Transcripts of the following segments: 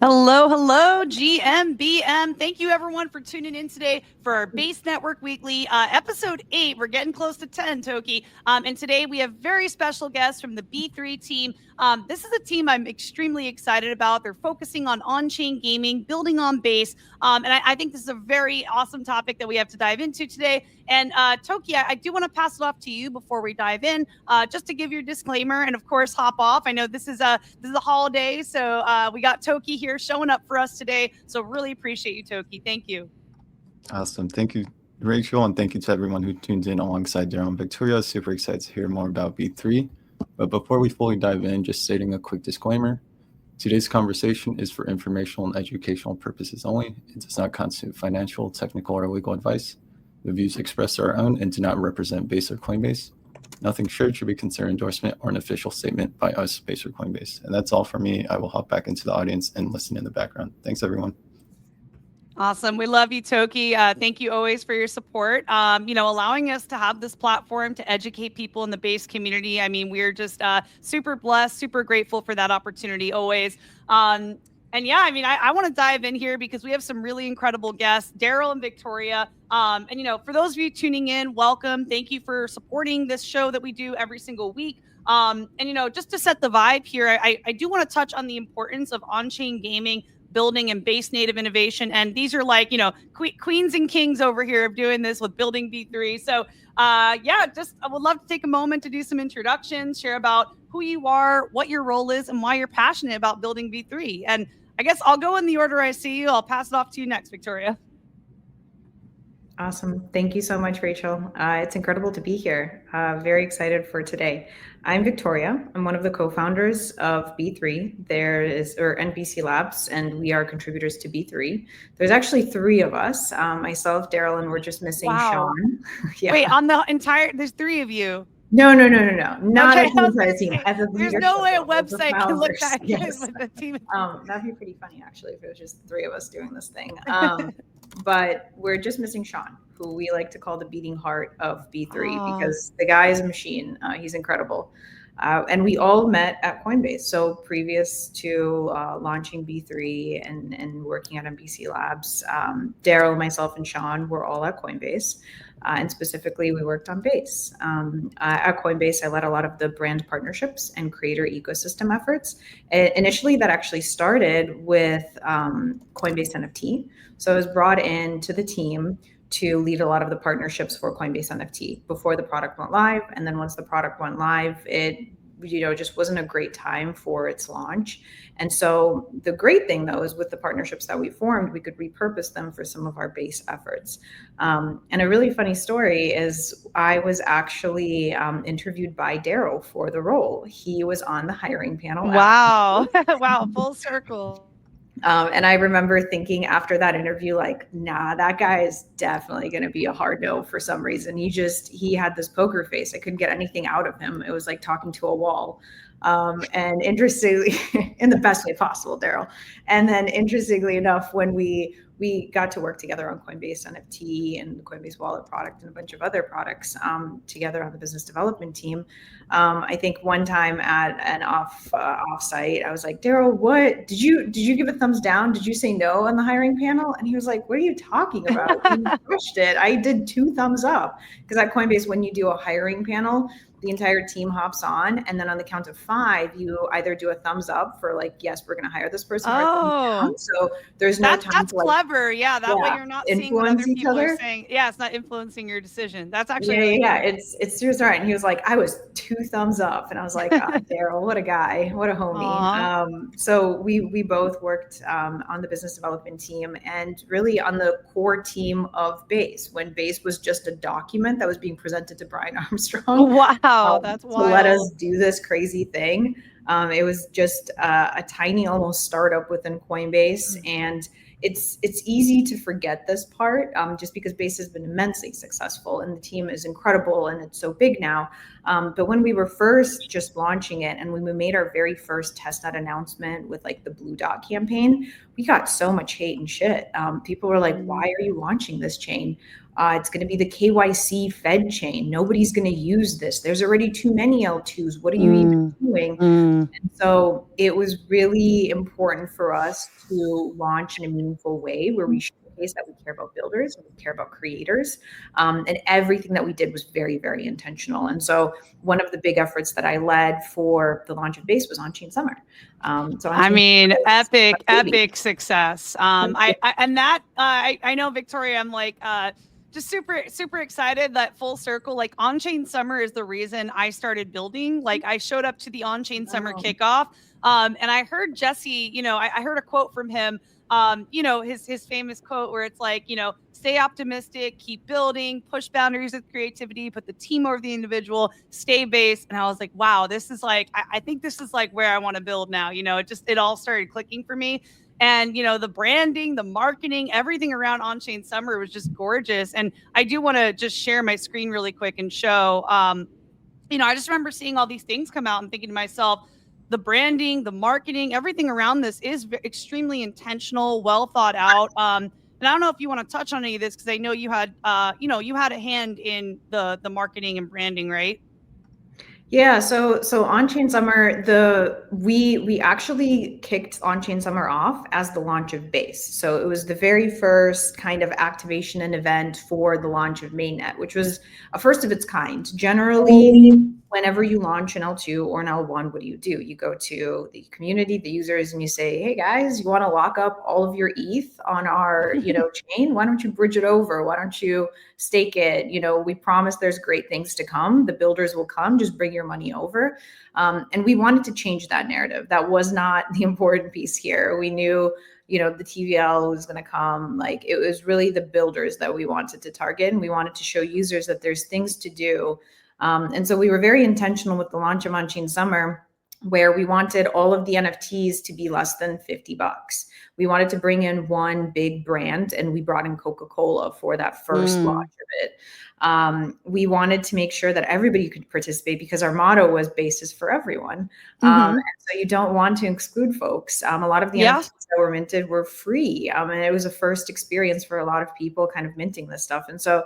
Hello, hello, GMBM. Thank you, everyone, for tuning in today for our Base Network Weekly, episode 8. We're getting close to 10, Toki. And today we have very special guests from the B3 team. This is a team I'm extremely excited about. They're focusing on on-chain gaming, building on Base. And I think this is a very awesome topic that we have to dive into today. And Toki, I do want to pass it off to you before we dive in, just to give your disclaimer and, of course, hop off. I know this is a holiday, so we got Toki here showing up for us today. So really appreciate you, Toki. Thank you. Awesome. Thank you, Rachel, and thank you to everyone who tuned in alongside Daryl and Viktoriya. Super excited to hear more about B3. But before we fully dive in, just stating a quick disclaimer. Today's conversation is for informational and educational purposes only. It does not constitute financial, technical, or legal advice. The views expressed are our own and do not represent Base or Coinbase. Nothing shared should be considered endorsement or an official statement by us, Base or Coinbase. And that's all for me. I will hop back into the audience and listen in the background. Thanks, everyone. Awesome. We love you, Toki. Thank you always for your support. Allowing us to have this platform to educate people in the Base community. I mean, we're just super blessed, super grateful for that opportunity always. I want to dive in here because we have some really incredible guests, Daryl and Viktoriya. For those of you tuning in, welcome. Thank you for supporting this show that we do every single week. Just to set the vibe here, I do want to touch on the importance of on-chain gaming, building and base native innovation. And these are like, queens and kings over here of doing this with building B3. So I would love to take a moment to do some introductions, share about who you are, what your role is, and why you're passionate about building B3. And I guess I'll go in the order I see you. I'll pass it off to you next, Viktoriya. Awesome. Thank you so much, Rachel. It's incredible to be here. Very excited for today. I'm Viktoriya. I'm one of the co-founders of B3. NBC Labs, and we are contributors to B3. There's actually 3 of us, myself, Daryl, and we're just missing Sean. Yeah. Wait, there's 3 of you. No. Not okay, as the entire team. There's no way a website can look that good with the team. That'd be pretty funny, actually, if it was just the 3 of us doing this thing. But we're just missing Sean, who we like to call the beating heart of B3 because the guy is a machine. He's incredible. And we all met at Coinbase. So previous to launching B3 and working at NBC Labs, Daryl, myself, and Sean were all at Coinbase. And specifically, we worked on Base. At Coinbase, I led a lot of the brand partnerships and creator ecosystem efforts. Initially, that actually started with Coinbase NFT. So I was brought into the team to lead a lot of the partnerships for Coinbase NFT before the product went live. And then once the product went live, it just wasn't a great time for its launch. And so the great thing, though, is with the partnerships that we formed, we could repurpose them for some of our Base efforts. And a really funny story is I was actually interviewed by Daryl for the role. He was on the hiring panel. Wow. Wow. Full circle. And I remember thinking after that interview, like, nah, that guy is definitely going to be a hard no for some reason. He had this poker face. I couldn't get anything out of him. It was like talking to a wall. And interestingly, in the best way possible, Daryl. And then interestingly enough, when we got to work together on Coinbase NFT and the Coinbase Wallet product and a bunch of other products together on the business development team. I think one time at an offsite, I was like, Daryl, what did you give a thumbs down? Did you say no on the hiring panel? And he was like, what are you talking about? You crushed it. I did 2 thumbs up because at Coinbase, when you do a hiring panel, the entire team hops on, and then on the count of 5, you either do a thumbs up for like, yes, we're going to hire this person. Oh, so there's no time. That's clever. Yeah, that way you're not seeing what other people are saying. Yeah, it's not influencing your decision. That's actually it's serious. All right. And he was like, I was 2 thumbs up, and I was like, Daryl, what a guy, what a homie. So we both worked on the business development team and really on the core team of Base when Base was just a document that was being presented to Brian Armstrong. Wow, that's wild. To let us do this crazy thing. It was just a tiny, almost startup within Coinbase, and it's easy to forget this part just because Base has been immensely successful and the team is incredible and it's so big now. But when we were first just launching it and when we made our very first testnet announcement with like the Blue Dot campaign, we got so much hate and shit. People were like, why are you launching this chain? It's going to be the KYC Fed chain. Nobody's going to use this. There's already too many L2s. What are you even doing? And so it was really important for us to launch in a meaningful way where we showcase that we care about builders and we care about creators. And everything that we did was very, very intentional. And so one of the big efforts that I led for the launch of Base was On-Chain Summer. I mean, epic success. I know, Viktoriya, I'm like, just super excited that full circle, like On-Chain Summer is the reason I started building. Like I showed up to the On-Chain Summer kickoff. And I heard Jesse, I heard a quote from him, his famous quote where it's like, stay optimistic, keep building, push boundaries with creativity, put the team over the individual, stay based. And I was like, wow, this is like, I think this is like where I want to build now. It all started clicking for me. And, the branding, the marketing, everything around On-Chain Summer was just gorgeous. And I do want to just share my screen really quick and show, I just remember seeing all these things come out and thinking to myself, the branding, the marketing, everything around this is extremely intentional, well thought out. And I don't know if you want to touch on any of this because I know you had, you had a hand in the marketing and branding, right? Yeah, so On-Chain Summer, we actually kicked On-Chain Summer off as the launch of Base. So it was the very first kind of activation and event for the launch of Mainnet, which was a first of its kind. Generally, whenever you launch an L2 or an L1, what do? You go to the community, the users, and you say, hey guys, you want to lock up all of your ETH on our, chain? Why don't you bridge it over? Why don't you stake it? We promise there's great things to come. The builders will come, just bring your money over. And we wanted to change that narrative. That was not the important piece here. We knew, the TVL was going to come. Like it was really the builders that we wanted to target. And we wanted to show users that there's things to do. And so we were very intentional with the launch of On-Chain Summer, where we wanted all of the NFTs to be less than $50. We wanted to bring in one big brand, and we brought in Coca-Cola for that first launch of it. We wanted to make sure that everybody could participate because our motto was basis for everyone. And so you don't want to exclude folks. A lot of the NFTs that were minted were free. And it was a first experience for a lot of people kind of minting this stuff. And so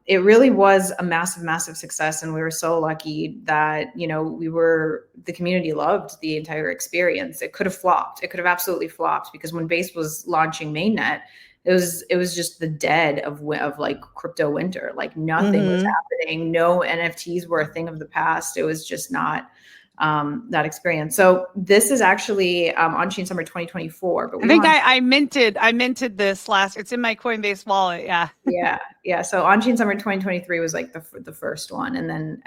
it really was a massive success. And we were so lucky that, the community loved the entire experience. It could have flopped. It could have absolutely flopped because when Base was launching Mainnet, it was just the dead of like crypto winter. Like nothing was happening. No NFTs were a thing of the past. It was just not that experience. So this is actually On-Chain Summer 2024. But I think I minted this last. It's in my Coinbase wallet. Yeah. So On-Chain Summer 2023 was like the first one, and then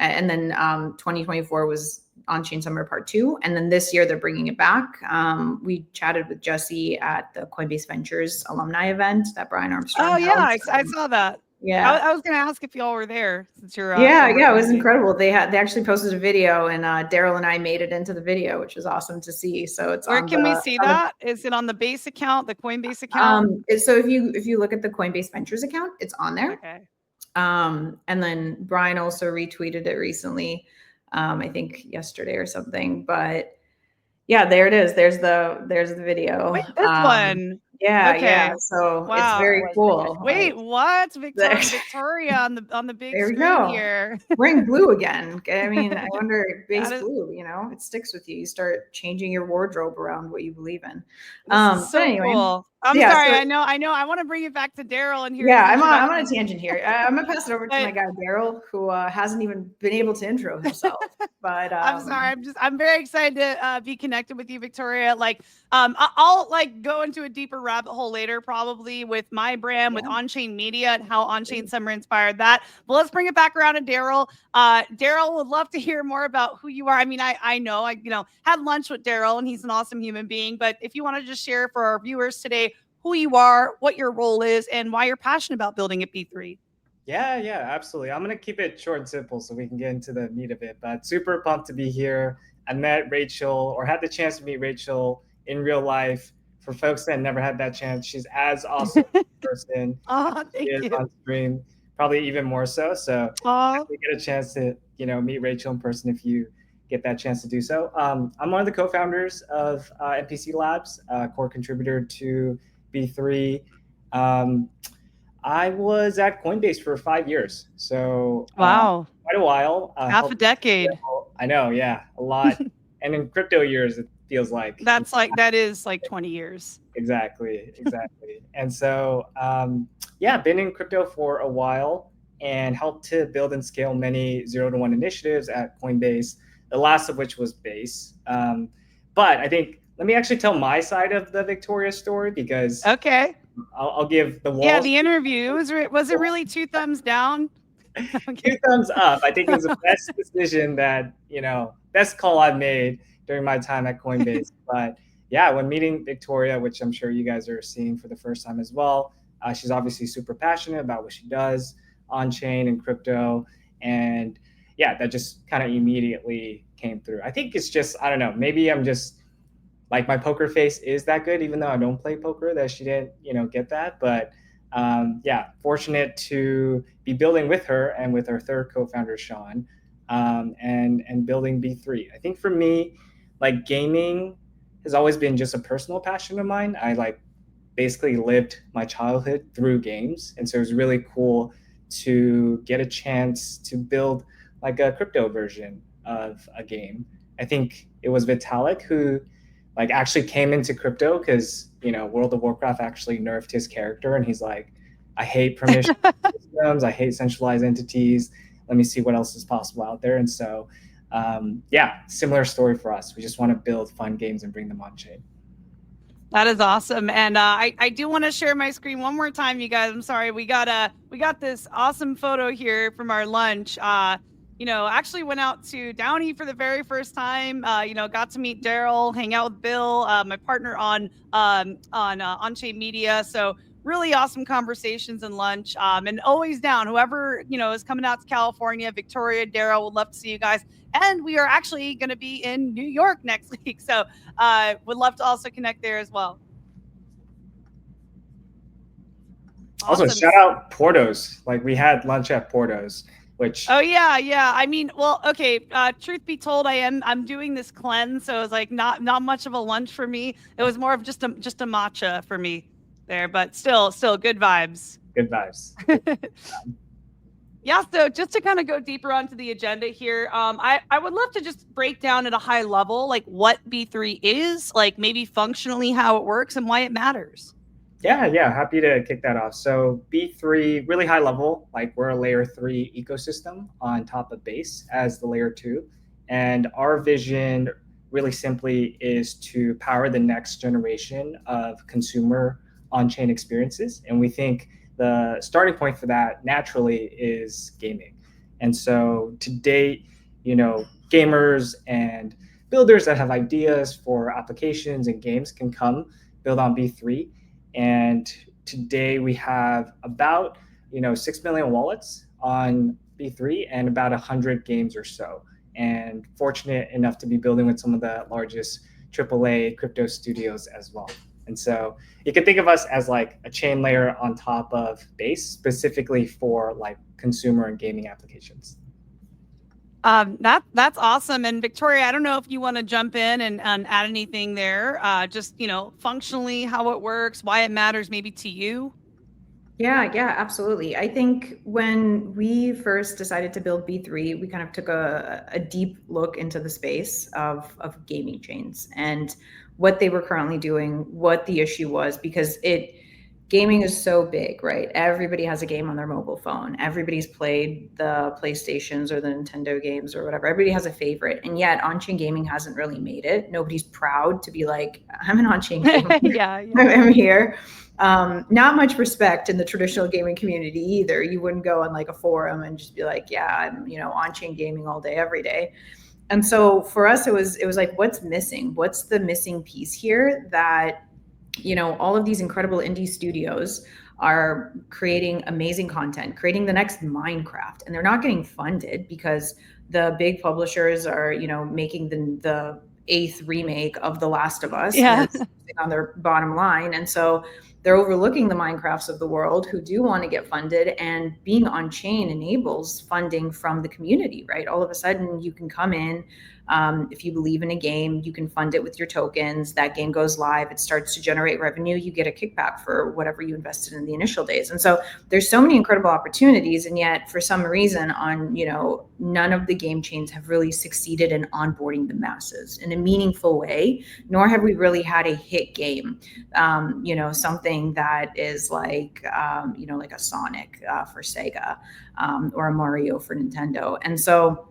2024 was On-Chain Summer Part 2, and then this year they're bringing it back. We chatted with Jesse at the Coinbase Ventures alumni event that Brian Armstrong. Oh yeah, I saw that. Yeah, I was going to ask if y'all were there since you're. Yeah, it was incredible. They actually posted a video, and Daryl and I made it into the video, which was awesome to see. So it's where can we see that? Is it on the Base account, the Coinbase account? So if you look at the Coinbase Ventures account, it's on there. Okay. And then Brian also retweeted it recently, I think yesterday or something. But yeah, there it is. There's the video. Wait, this one. Yeah, okay. Yeah. So it's very cool. Wait, what? Viktoriya on the big screen here. Wearing blue again. I mean, I wonder, Base blue, it sticks with you. You start changing your wardrobe around what you believe in. So anyway, cool. I'm sorry. I know. I want to bring it back to Daryl and here. Yeah, I'm on a tangent here. I'm gonna pass it over to my guy Daryl, who hasn't even been able to intro himself. But I'm sorry. I'm very excited to be connected with you, Viktoriya. Like, I'll like go into a deeper rabbit hole later, probably with my brand, with On-Chain Media, and how On-Chain Summer inspired that. But let's bring it back around to Daryl. Daryl, would love to hear more about who you are. I mean, I know I had lunch with Daryl, and he's an awesome human being. But if you want to just share for our viewers today who you are, what your role is, and why you're passionate about building at B3. Yeah, absolutely. I'm going to keep it short and simple so we can get into the meat of it, but super pumped to be here. I met Rachel, or had the chance to meet Rachel in real life. For folks that never had that chance, she's as awesome in person thank you. On stream, probably even more so. So we get a chance to, meet Rachel in person if you get that chance to do so. I'm one of the co-founders of NPC Labs, core contributor to B3. I was at Coinbase for 5 years, so Wow. quite a while. Half a decade. I know, yeah, a lot. And in crypto years, it feels like That is like 20 years. exactly. And so, yeah, been in crypto for a while and helped to build and scale many 0 to 1 initiatives at Coinbase, the last of which was Base. But I think, let me actually tell my side of the Viktoriya story, because Okay. I'll give the Yeah, walls. the interview was it really 2 thumbs down? Okay. 2 thumbs up. I think it was the best decision that, best call I've made during my time at Coinbase. But yeah, when meeting Viktoriya, which I'm sure you guys are seeing for the first time as well, she's obviously super passionate about what she does on chain and crypto. And yeah, that just kind of immediately came through. I think it's just, I don't know, maybe I'm just like, my poker face is that good, even though I don't play poker, that she didn't, get that. But yeah, fortunate to be building with her and with our third co-founder, Sean, and building B3. I think for me, like, gaming has always been just a personal passion of mine. I like basically lived my childhood through games. And so it was really cool to get a chance to build like a crypto version of a game. I think it was Vitalik who like actually came into crypto because, World of Warcraft actually nerfed his character, and he's like, I hate permission systems, I hate centralized entities. Let me see what else is possible out there. And so, yeah, similar story for us. We just want to build fun games and bring them on chain. That is awesome. And I do want to share my screen one more time, you guys. I'm sorry. We got this awesome photo here from our lunch. Actually went out to Downey for the very first time. Got to meet Daryl, hang out with Bill, my partner on Onchain Media. So really awesome conversations and lunch. And always down. Whoever is coming out to California, Viktoriya, Daryl, would love to see you guys. And we are actually going to be in New York next week. So would love to also connect there as well. Also, Awesome. shout out Porto's. Like, we had lunch at Porto's, which. Oh yeah. I mean, well, okay. Truth be told, I'm doing this cleanse, so it was like not much of a lunch for me. It was more of just a matcha for me there, but still good vibes. Good vibes. Yeah, so just to kind of go deeper onto the agenda here, I would love to just break down at a high level, like what B3 is, like maybe functionally how it works and why it matters. Yeah, happy to kick that off. So B3, really high level, like we're a layer 3 ecosystem on top of Base as the layer 2. And our vision really simply is to power the next generation of consumer on-chain experiences. And we think the starting point for that naturally is gaming. And so to date, gamers and builders that have ideas for applications and games can come build on B3. And today we have about 6 million wallets on B3 and about 100 games or so. And fortunate enough to be building with some of the largest AAA crypto studios as well. And so you can think of us as like a chain layer on top of Base, specifically for like consumer and gaming applications. That's awesome. And Viktoriya, I don't know if you want to jump in and add anything there. Just functionally how it works, why it matters, maybe to you. Yeah, absolutely. I think when we first decided to build B3, we kind of took a deep look into the space of gaming chains and what they were currently doing, what the issue was, because gaming is so big, right? Everybody has a game on their mobile phone. Everybody's played the PlayStations or the Nintendo games or whatever. Everybody has a favorite. And yet on-chain gaming hasn't really made it. Nobody's proud to be like, I'm an on-chain gamer. Yeah. I'm here. Not much respect in the traditional gaming community either. You wouldn't go on like a forum and just be like, yeah, I'm, on-chain gaming all day, every day. And so for us, it was like, what's missing? What's the missing piece here that, all of these incredible indie studios are creating amazing content, creating the next Minecraft, and they're not getting funded because the big publishers are, making the 8th remake of The Last of Us. Yeah. focusing on their bottom line. And so they're overlooking the Minecrafts of the world who do want to get funded, and being on chain enables funding from the community, right? All of a sudden you can come in. If you believe in a game, you can fund it with your tokens. That game goes live. It starts to generate revenue. You get a kickback for whatever you invested in the initial days. And so there's so many incredible opportunities. And yet for some reason none of the game chains have really succeeded in onboarding the masses in a meaningful way, nor have we really had a hit game, something that is like a Sonic for Sega, or a Mario for Nintendo. And so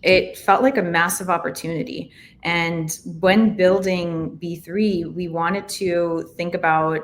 it felt like a massive opportunity. And when building B3, we wanted to think about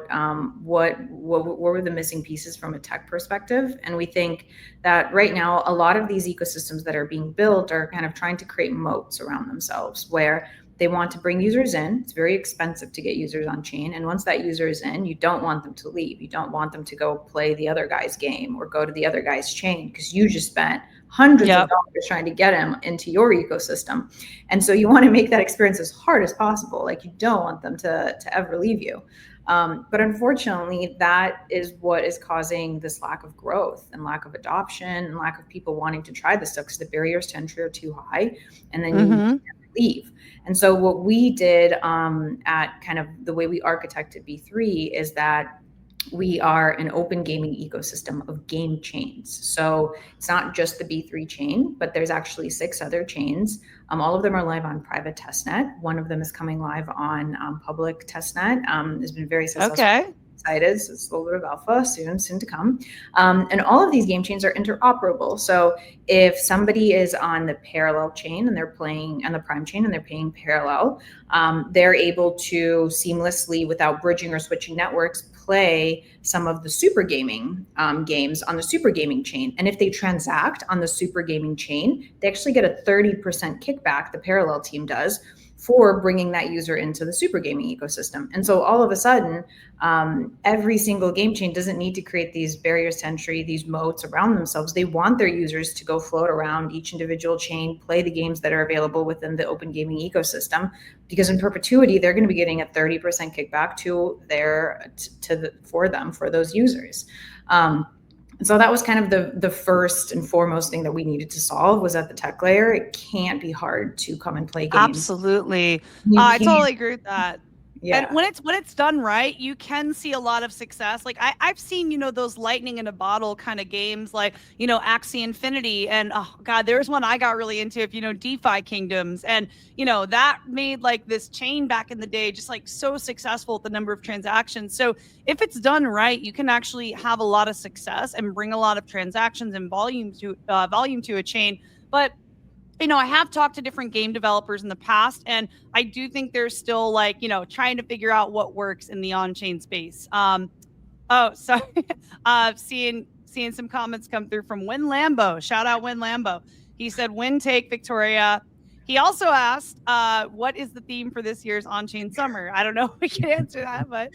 what were the missing pieces from a tech perspective. And we think that right now, a lot of these ecosystems that are being built are kind of trying to create moats around themselves, where they want to bring users in. It's very expensive to get users on chain. And once that user is in, you don't want them to leave. You don't want them to go play the other guy's game or go to the other guy's chain, because you just spent hundreds of dollars trying to get them into your ecosystem. And so you want to make that experience as hard as possible. Like, you don't want them to ever leave you. But unfortunately, that is what is causing this lack of growth and lack of adoption and lack of people wanting to try this stuff, because the barriers to entry are too high, and then you can't leave. And so what we did at kind of the way we architected B3 is that we are an open gaming ecosystem of game chains. So it's not just the B3 chain, but there's actually 6 other chains. All of them are live on private testnet. One of them is coming live on public testnet. It's been very successful. Okay. Excited. So it's a little bit of alpha, soon to come. And all of these game chains are interoperable. So if somebody is on the parallel chain and they're playing on the prime chain and they're paying parallel, they're able to seamlessly, without bridging or switching networks, play some of the super gaming games on the super gaming chain. And if they transact on the super gaming chain, they actually get a 30% kickback, the parallel team does, for bringing that user into the super gaming ecosystem. And so all of a sudden, every single game chain doesn't need to create these barriers to entry, these moats around themselves. They want their users to go float around each individual chain, play the games that are available within the open gaming ecosystem, because in perpetuity, they're going to be getting a 30% kickback for those users. And so that was kind of the first and foremost thing that we needed to solve, was at the tech layer. It can't be hard to come and play games. Absolutely. I totally agree with that. Yeah. And when it's done right, you can see a lot of success. Like I've seen, those lightning in a bottle kind of games, like, Axie Infinity. And oh God, there's one I got really into, if DeFi Kingdoms. And, that made like this chain back in the day just like so successful with the number of transactions. So if it's done right, you can actually have a lot of success and bring a lot of transactions and volume to a chain. But I have talked to different game developers in the past, and I do think they're still like, trying to figure out what works in the on-chain space. Seeing some comments come through from Win Lambo. Shout out Win Lambo. He said, "Win take Viktoriya." He also asked, what is the theme for this year's on-chain summer? I don't know if we can answer that, but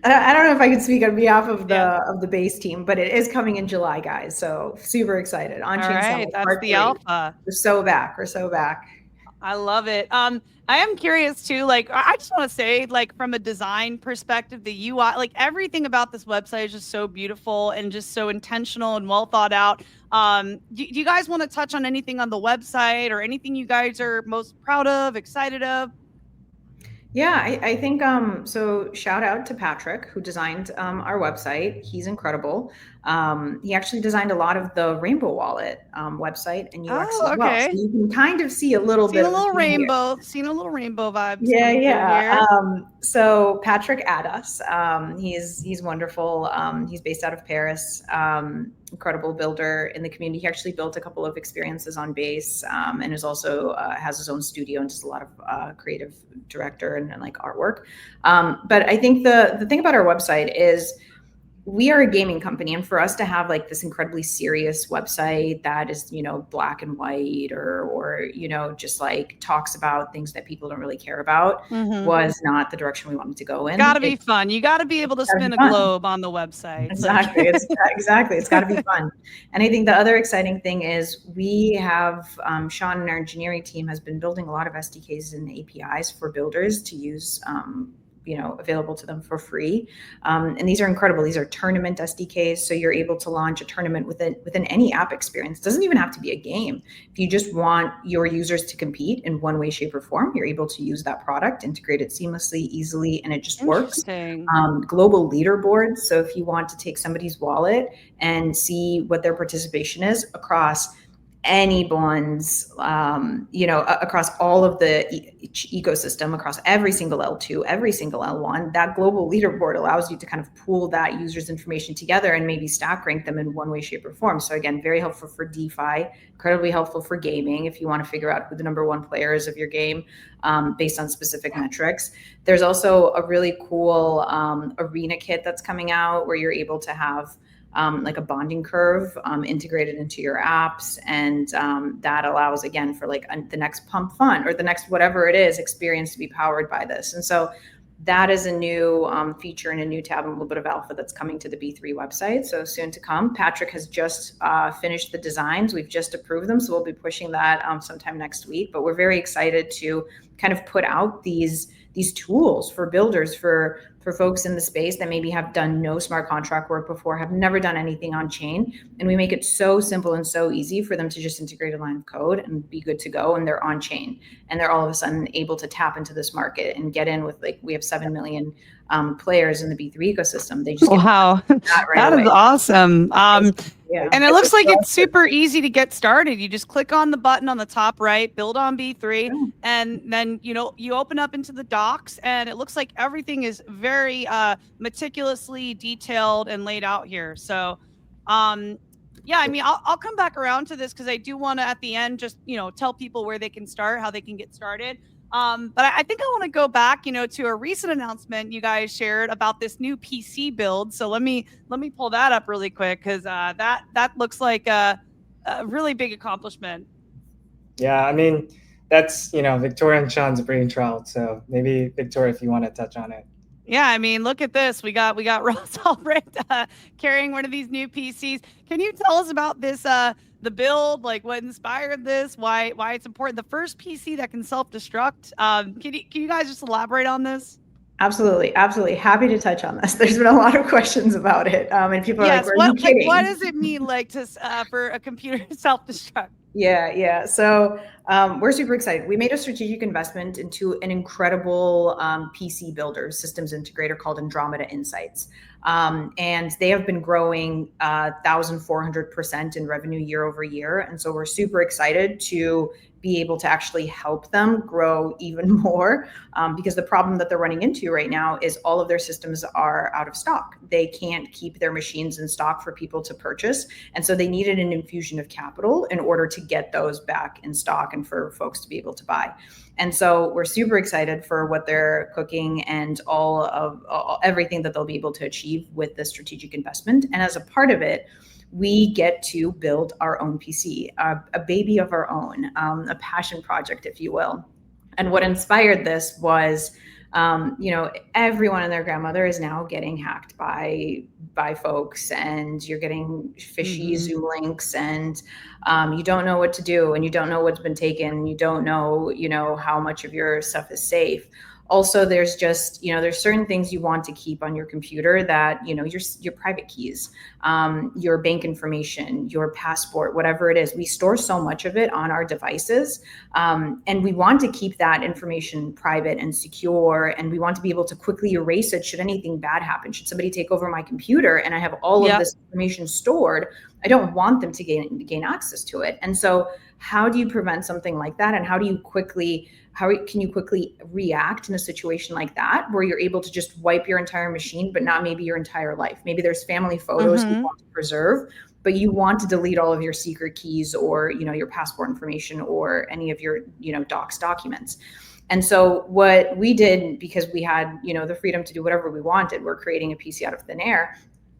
I don't know if I can speak on behalf of the base team, but it is coming in July, guys. So super excited. On-chain summer. That's the alpha. We're so back. I love it. I am curious too, like, I just want to say, like, from a design perspective, the UI, like everything about this website is just so beautiful and just so intentional and well thought out. Do you guys want to touch on anything on the website or anything you guys are most proud of, excited of? Yeah, I think so shout out to Patrick, who designed our website. He's incredible. He actually designed a lot of the Rainbow Wallet website and UX as well. So you can kind of see a little bit of rainbow, seen a little rainbow vibes. Yeah. So Patrick Adas, he's wonderful. He's based out of Paris. Incredible builder in the community. He actually built a couple of experiences on Base, and is also has his own studio and just a lot of creative director and like artwork. But I think the thing about our website is we are a gaming company, and for us to have like this incredibly serious website that is, black and white or just like talks about things that people don't really care about was not the direction we wanted to go in. Gotta be fun. You got to be able to spin a globe on the website. Exactly. Exactly. It's got to be fun. And I think the other exciting thing is we have Sean and our engineering team has been building a lot of SDKs and APIs for builders to use available to them for free. And these are incredible. These are tournament SDKs. So you're able to launch a tournament within any app experience. It doesn't even have to be a game. If you just want your users to compete in one way, shape, or form, you're able to use that product, integrate it seamlessly, easily, and it just works. Global leaderboards. So if you want to take somebody's wallet and see what their participation is across anyone's, across all of the ecosystem, across every single L2, every single L1, that global leaderboard allows you to kind of pool that user's information together and maybe stack rank them in one way, shape, or form. So again, very helpful for DeFi, incredibly helpful for gaming if you want to figure out who the number one player is of your game based on specific metrics. There's also a really cool arena kit that's coming out where you're able to have like a bonding curve integrated into your apps. And that allows, again, for like the next pump fun or the next whatever it is experience to be powered by this. And so that is a new feature and a new tab and a little bit of alpha that's coming to the B3 website. So soon to come. Patrick has just finished the designs. We've just approved them. So we'll be pushing that sometime next week. But we're very excited to kind of put out these tools for builders, for folks in the space that maybe have done no smart contract work before, have never done anything on chain. And we make it so simple and so easy for them to just integrate a line of code and be good to go. And they're on chain and they're all of a sudden able to tap into this market and get in with, like, we have 7 million players in the B3 ecosystem. They just wow, that is awesome. Yeah. And it looks like it's super easy to get started. You just click on the button on the top right, build on B3, and then you open up into the docs, and it looks like everything is very meticulously detailed and laid out here. So yeah, I mean, I'll come back around to this because I do want to at the end just tell people where they can start, how they can get started. But I think I want to go back, to a recent announcement you guys shared about this new PC build. So let me pull that up really quick because that looks like a really big accomplishment. Yeah, I mean, that's Viktoriya and Sean's brainchild. So maybe Viktoriya, if you want to touch on it. Yeah, I mean, look at this. We got Ross Albrecht carrying one of these new PCs. Can you tell us about this? The build, like what inspired this, why it's important, the first PC that can self-destruct. Can you guys just elaborate on this? Absolutely. Happy to touch on this. There's been a lot of questions about it. And people are like, are you kidding? What does it mean for a computer to self-destruct? Yeah. So we're super excited. We made a strategic investment into an incredible PC builder, systems integrator called Andromeda Insights. And they have been growing 1,400% in revenue year over year. And so we're super excited to be able to actually help them grow even more because the problem that they're running into right now is all of their systems are out of stock. They can't keep their machines in stock for people to purchase. And so they needed an infusion of capital in order to get those back in stock and for folks to be able to buy. And so we're super excited for what they're cooking and everything that they'll be able to achieve with this strategic investment. And as a part of it, we get to build our own PC, a baby of our own, a passion project, if you will. And what inspired this was, everyone and their grandmother is now getting hacked by folks, and you're getting fishy Zoom links, and you don't know what to do, and you don't know what's been taken, you don't know, how much of your stuff is safe. Also, there's just, there's certain things you want to keep on your computer that, your private keys, your bank information, your passport, whatever it is. We store so much of it on our devices. And we want to keep that information private and secure. And we want to be able to quickly erase it should anything bad happen. Should somebody take over my computer and I have all of this information stored, I don't want them to gain access to it. And so how do you prevent something like that? And how can you quickly react in a situation like that, where you're able to just wipe your entire machine, but not maybe your entire life? Maybe there's family photos you want to preserve, but you want to delete all of your secret keys or, your passport information or any of your, docs documents. And so what we did, because we had, the freedom to do whatever we wanted, we're creating a PC out of thin air,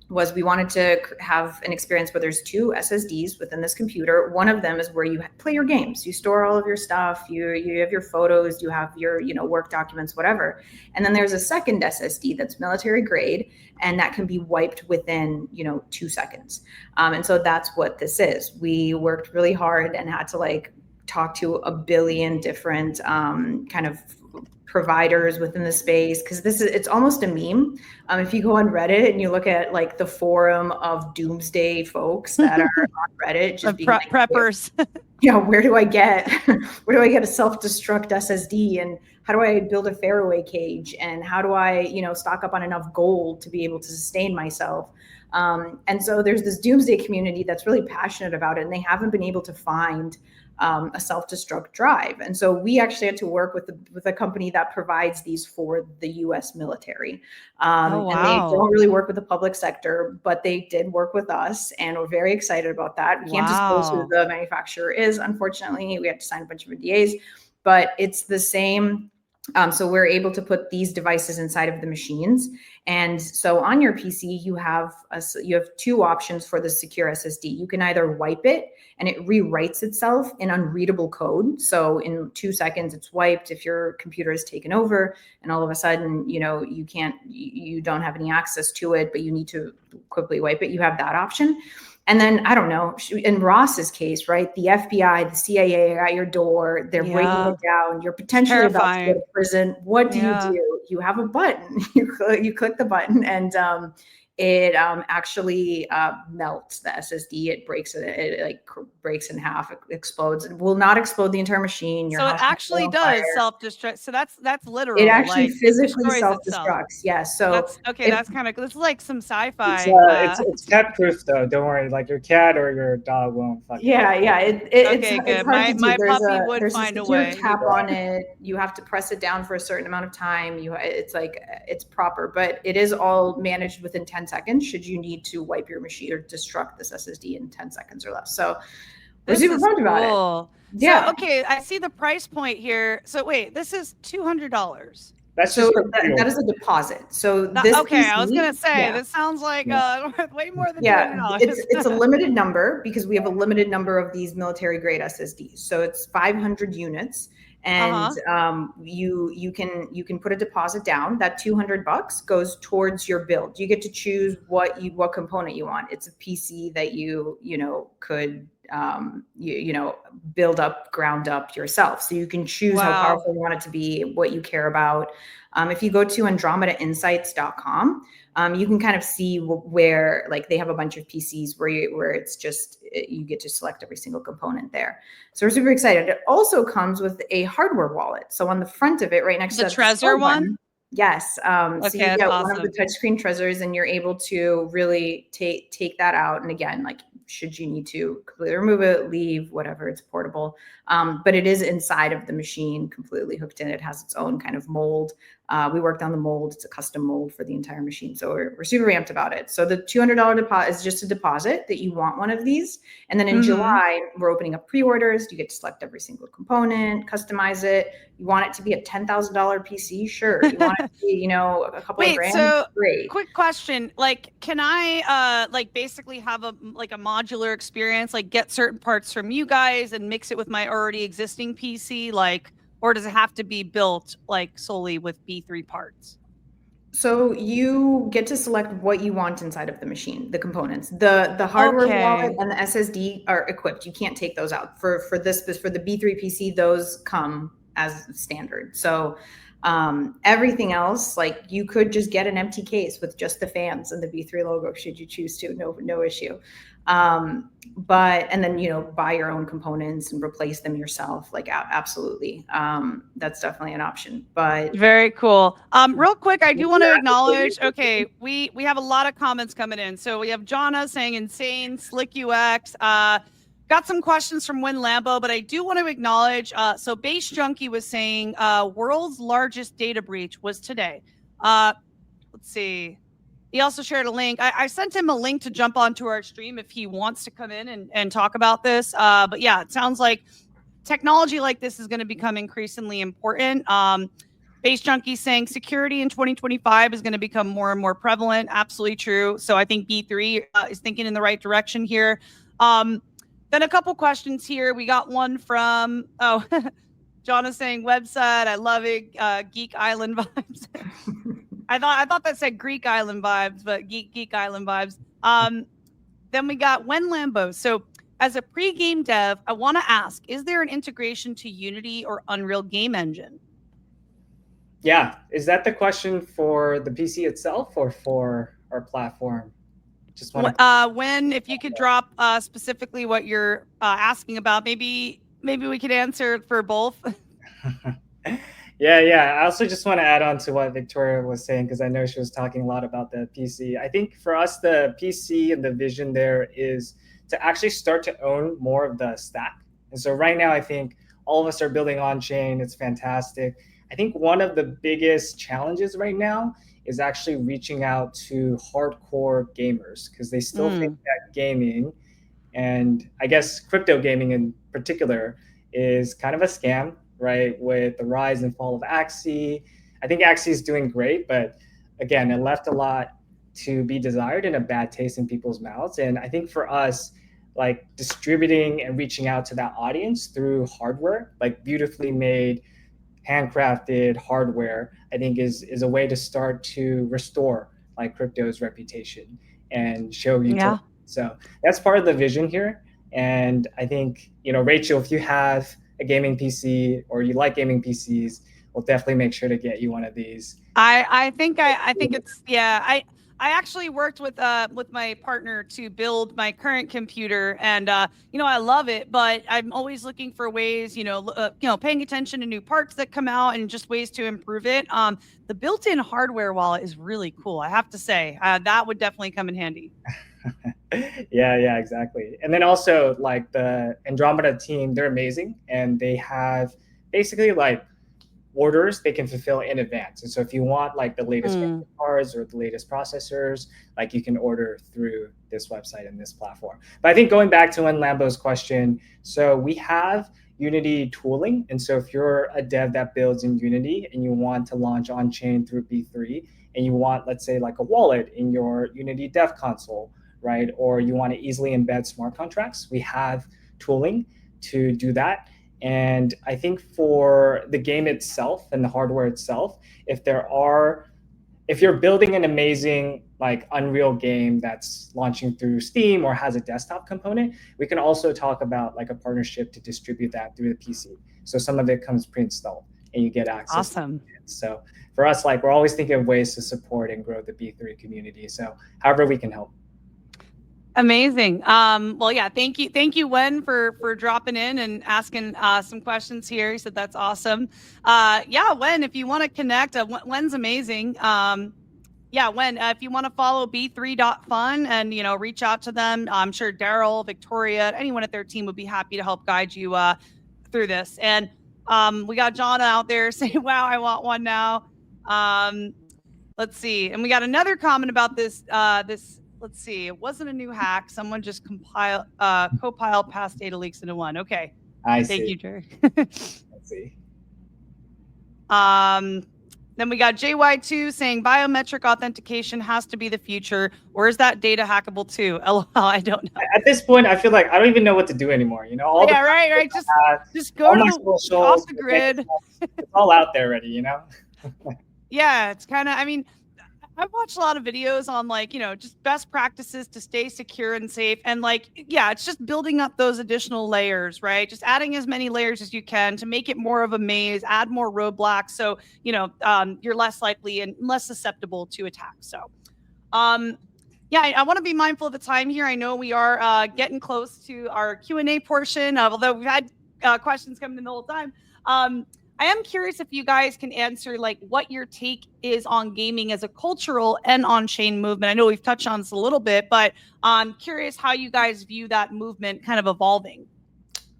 was we wanted to have an experience where there's 2 SSDs within this computer. One of them is where you play your games, you store all of your stuff, you have your photos, you have your work documents, whatever. And then there's a second SSD that's military grade, and that can be wiped within 2 seconds. And so that's what this is. We worked really hard and had to talk to a billion different kind of providers within the space, because it's almost a meme. If you go on Reddit and you look at like the forum of doomsday folks that are on Reddit, just being like, preppers. Yeah, where do I get a self-destruct SSD, and how do I build a fairway cage, and how do I, stock up on enough gold to be able to sustain myself? And so there's this doomsday community that's really passionate about it, and they haven't been able to find a self-destruct drive. And so we actually had to work with a company that provides these for the U.S. military. Oh, wow. And they don't really work with the public sector, but they did work with us, and we're very excited about that. We can't disclose who the manufacturer is, unfortunately. We have to sign a bunch of NDAs, but it's the same. So we're able to put these devices inside of the machines. And so on your PC, you have two options for the secure SSD. You can either wipe it and it rewrites itself in unreadable code. So in 2 seconds, it's wiped if your computer is taken over and all of a sudden, you don't have any access to it, but you need to quickly wipe it. You have that option. And then, I don't know, in Ross's case, right? The FBI, the CIA are at your door. They're breaking it down. You're potentially about to go to prison. What do you do? You have a button. You click the button, and it actually melts the SSD. It breaks it. It like breaks in half. It explodes. It will not explode the entire machine. So it actually does self-destruct. So that's literal. It actually physically self-destructs. Yes. So that's kind of, this is like some sci-fi. It's cat proof though. Don't worry. Like your cat or your dog won't fuck it. It's good. It's hard my to do. puppy would find a way. There's a tap on it. You have to press it down for a certain amount of time. It's proper, but it is all managed within 10 seconds. Should you need to wipe your machine or destruct this SSD in 10 seconds or less. So we're super pumped about it. Yeah. So, okay. I see the price point here. So wait, this is $200. That's so that is a deposit. So this okay, I was gonna say this sounds like way more than $200. It's a limited number because we have a limited number of these military grade SSDs. So it's 500 units, and you can put a deposit down. That $200 goes towards your build. You get to choose what component you want. It's a PC that you could build up, ground up yourself. So you can choose how powerful you want it to be, what you care about. If you go to AndromedaInsights.com, you can kind of see where, like, they have a bunch of PCs where it's just, you get to select every single component there. So we're super excited. It also comes with a hardware wallet. So on the front of it, right next to the Trezor one. Button, yes. So you get one of the touchscreen Trezors, and you're able to really take that out. And again, like, should you need to completely remove it, leave, whatever, it's portable. But it is inside of the machine, completely hooked in. It has its own kind of mold. We worked on the mold. It's a custom mold for the entire machine. So we're super amped about it. So the $200 deposit is just a deposit that you want one of these. And then in July, we're opening up pre-orders. You get to select every single component, customize it. You want it to be a $10,000 PC? Sure. You want it to be, a couple of grand? So great. Quick question. Like, can I basically have a modular experience, like get certain parts from you guys and mix it with my already existing PC? Or does it have to be built like solely with B3 parts? So you get to select what you want inside of the machine, the components. The hardware wallet and the SSD are equipped. You can't take those out. For the B3 PC, those come as standard. So everything else, like, you could just get an empty case with just the fans and the B3 logo should you choose to. No issue. And then, buy your own components and replace them yourself. Like, absolutely. That's definitely an option, but very cool. Real quick, I do want to acknowledge, okay, we have a lot of comments coming in. So we have Jonna saying insane, slick UX, got some questions from Win Lambo, but I do want to acknowledge, so Base Junkie was saying, world's largest data breach was today. Let's see. He also shared a link. I sent him a link to jump onto our stream if he wants to come in and talk about this. But yeah, it sounds like technology like this is going to become increasingly important. Base Junkie saying security in 2025 is going to become more and more prevalent. Absolutely true. So I think B3 is thinking in the right direction here. Then a couple questions here. We got one from, John is saying website. I love it. Geek Island vibes. I thought that said Greek Island vibes, but Geek Island vibes. Then we got Wen Lambo. So as a pre-game dev, I want to ask, is there an integration to Unity or Unreal Game Engine? Yeah, is that the question for the PC itself or for our platform? Just want to. When, if you could drop specifically what you're asking about, maybe we could answer it for both. Yeah. I also just want to add on to what Viktoriya was saying, because I know she was talking a lot about the PC. I think for us, the PC and the vision there is to actually start to own more of the stack. And so right now, I think all of us are building on chain. It's fantastic. I think one of the biggest challenges right now is actually reaching out to hardcore gamers, because they still think that gaming, and I guess crypto gaming in particular, is kind of a scam, right? With the rise and fall of Axie. I think Axie is doing great, but again, it left a lot to be desired and a bad taste in people's mouths. And I think for us, like distributing and reaching out to that audience through hardware, like beautifully made, handcrafted hardware, I think is a way to start to restore like crypto's reputation and show utility. So that's part of the vision here. And I think, Rachel, if you have a gaming PC or you like gaming PCs, we'll definitely make sure to get you one of these. I think it's, I actually worked with my partner to build my current computer, and I love it, but I'm always looking for ways, paying attention to new parts that come out and just ways to improve it. The built-in hardware wallet is really cool, I have to say. That would definitely come in handy. Yeah, exactly. And then also like the Andromeda team, they're amazing, and they have basically like orders they can fulfill in advance. And so if you want like the latest cards or the latest processors, like you can order through this website and this platform. But I think going back to Lambo's question, so we have Unity tooling. And so if you're a dev that builds in Unity and you want to launch on chain through B3, and you want, let's say, like a wallet in your Unity dev console, right? Or you want to easily embed smart contracts, we have tooling to do that. And I think for the game itself and the hardware itself, if you're building an amazing like Unreal game that's launching through Steam or has a desktop component, we can also talk about like a partnership to distribute that through the PC. So some of it comes pre-installed and you get access. Awesome. To it. So for us, like we're always thinking of ways to support and grow the B3 community. So however we can help. Amazing. Well, yeah, thank you, Wen, for dropping in and asking some questions here. He said that's awesome. Yeah, Wen, if you want to connect, Wen's amazing. Yeah, Wen, if you want to follow b3.fun and reach out to them, I'm sure Daryl, Viktoriya, anyone at their team would be happy to help guide you through this. And we got Jonna out there saying, "Wow, I want one now." Let's see, and we got another comment about this. Let's see. It wasn't a new hack. Someone just compiled past data leaks into one. Okay. Thank you, Jerry. Let's see. Then we got JY2 saying biometric authentication has to be the future, or is that data hackable too? LOL, I don't know. At this point, I feel like I don't even know what to do anymore. Right. Just go to off the grid. It's all out there already, Yeah, it's kind of. I mean, I've watched a lot of videos on just best practices to stay secure and safe. And it's just building up those additional layers, right? Just adding as many layers as you can to make it more of a maze, add more roadblocks. So, you're less likely and less susceptible to attack. So, I want to be mindful of the time here. I know we are getting close to our Q&A portion, although we've had questions coming in the whole time. I am curious if you guys can answer what your take is on gaming as a cultural and on-chain movement. I know we've touched on this a little bit, but I'm curious how you guys view that movement kind of evolving.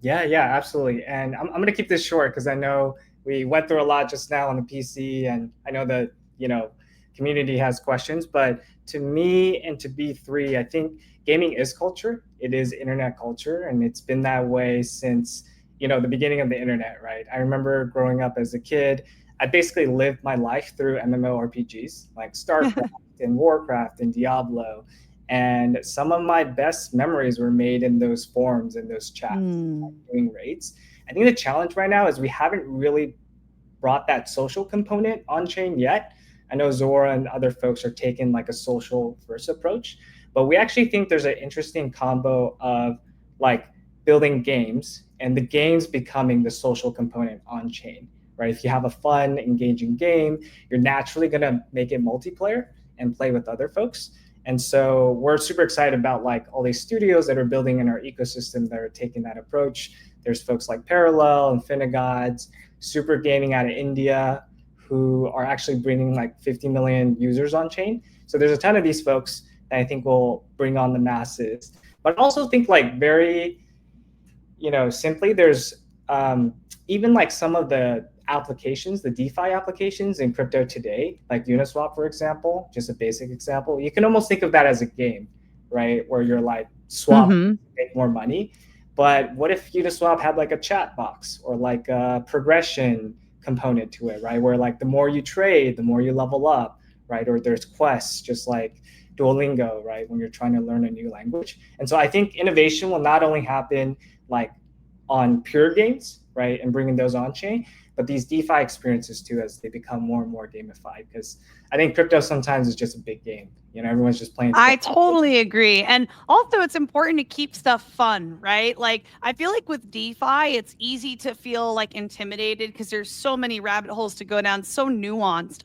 Yeah, absolutely. And I'm going to keep this short because I know we went through a lot just now on the PC, and I know the community has questions. But to me and to B3, I think gaming is culture. It is internet culture, and it's been that way since the beginning of the internet, right? I remember growing up as a kid, I basically lived my life through MMORPGs like StarCraft and Warcraft and Diablo. And some of my best memories were made in those forums and those chats, doing raids. I think the challenge right now is we haven't really brought that social component on chain yet. I know Zora and other folks are taking a social first approach, but we actually think there's an interesting combo of building games and the games becoming the social component on chain, right? If you have a fun, engaging game, you're naturally going to make it multiplayer and play with other folks. And so we're super excited about like all these studios that are building in our ecosystem that are taking that approach. There's folks like Parallel and Infinigods, Super Gaming out of India, who are actually bringing like 50 million users on chain. So there's a ton of these folks that I think will bring on the masses. But I also think like very, simply, there's even like some of the applications, the DeFi applications in crypto today, like Uniswap, for example, just a basic example, you can almost think of that as a game, right? Where you're like swap, make more money. But what if Uniswap had like a chat box or like a progression component to it, right? Where like the more you trade, the more you level up, right? Or there's quests, just like Duolingo, right? When you're trying to learn a new language. And so I think innovation will not only happen like on pure games, right, and bringing those on chain, but these DeFi experiences too, as they become more and more gamified. Because I think crypto sometimes is just a big game. Everyone's just playing. I totally agree. And also it's important to keep stuff fun, right? Like I feel like with DeFi, it's easy to feel like intimidated because there's so many rabbit holes to go down, so nuanced.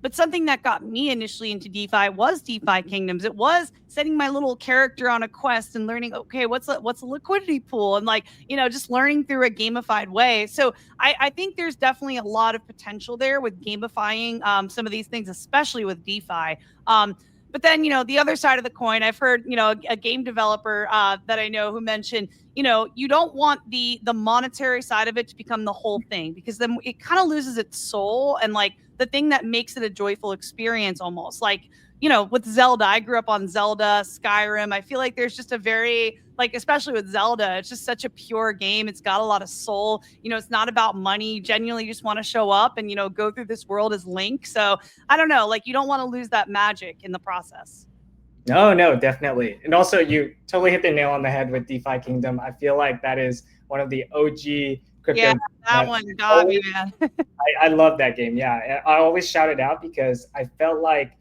But something that got me initially into DeFi was DeFi Kingdoms. It was setting my little character on a quest and learning, okay, what's a liquidity pool, and like, just learning through a gamified way. So I think there's definitely a lot of potential there with gamifying some of these things, especially with DeFi. But then, the other side of the coin, I've heard, a game developer that I know who mentioned, you don't want the monetary side of it to become the whole thing, because then it kind of loses its soul and like the thing that makes it a joyful experience almost. Like, with Zelda, I grew up on Zelda, Skyrim. I feel like there's just a very, like, especially with Zelda, it's just such a pure game. It's got a lot of soul. It's not about money. You genuinely just want to show up and, go through this world as Link. So I don't know, like, you don't want to lose that magic in the process. No, definitely. And also you totally hit the nail on the head with DeFi Kingdom. I feel like that is one of the OG crypto. Yeah, that one got me, man. I love that game. Yeah. I always shout it out because I felt like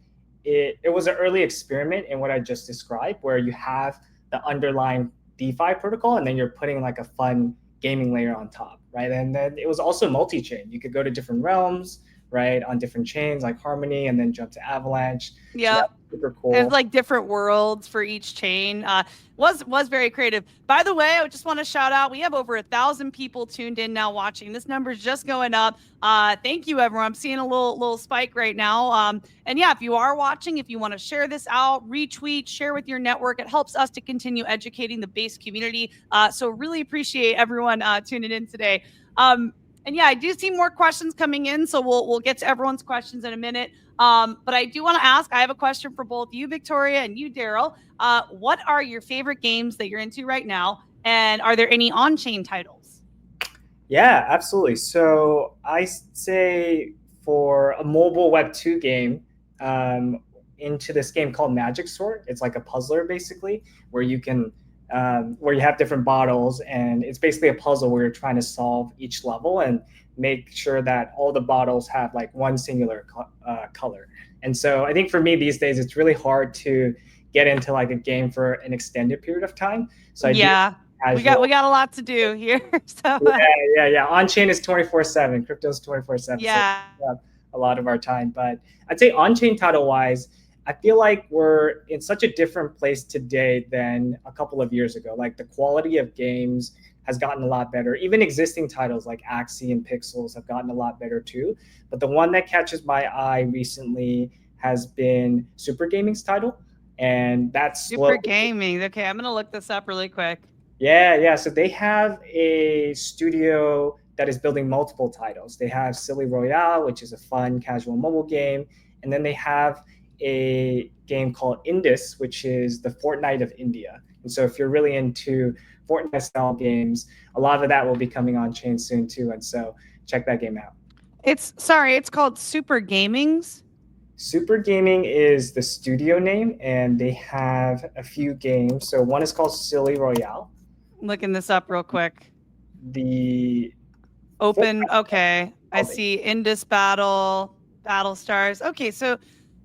it was an early experiment in what I just described, where you have the underlying DeFi protocol and then you're putting like a fun gaming layer on top, right? And then it was also multi-chain. You could go to different realms, right, on different chains like Harmony, and then jump to Avalanche. Yeah. So super cool. There's like different worlds for each chain. Was very creative. By the way, I just want to shout out, we have over 1,000 people tuned in now watching. This number's just going up. Thank you, everyone. I'm seeing a little spike right now. And yeah, if you are watching, if you want to share this out, retweet, share with your network, it helps us to continue educating the base community. So really appreciate everyone tuning in today. And yeah, I do see more questions coming in, so we'll get to everyone's questions in a minute. But I do want to ask, I have a question for both you, Viktoriya, and you, Daryl. What are your favorite games that you're into right now? And are there any on-chain titles? Yeah, absolutely. So I say for a mobile Web 2 game, into this game called Magic Sword. It's like a puzzler, basically, where you can where you have different bottles, and it's basically a puzzle where you're trying to solve each level and make sure that all the bottles have like one singular color. And so I think for me these days, it's really hard to get into like a game for an extended period of time. So we got a lot to do here. So yeah. On-chain is 24/7. Crypto is 24/7. Yeah. So a lot of our time, but I'd say on-chain title-wise, I feel like we're in such a different place today than a couple of years ago. Like the quality of games has gotten a lot better. Even existing titles like Axie and Pixels have gotten a lot better too. But the one that catches my eye recently has been Super Gaming's title. And that's Super Gaming. Okay, I'm going to look this up really quick. Yeah. So they have a studio that is building multiple titles. They have Silly Royale, which is a fun, casual mobile game. And then they have a game called Indus, which is the Fortnite of India. And so if you're really into Fortnite style games, a lot of that will be coming on chain soon too. And so check that game out. It's called Super Gaming's. Super Gaming is the studio name, and they have a few games. So one is called Silly Royale. I'm looking this up real quick. The Open, okay. I see Indus Battle Stars. Okay, so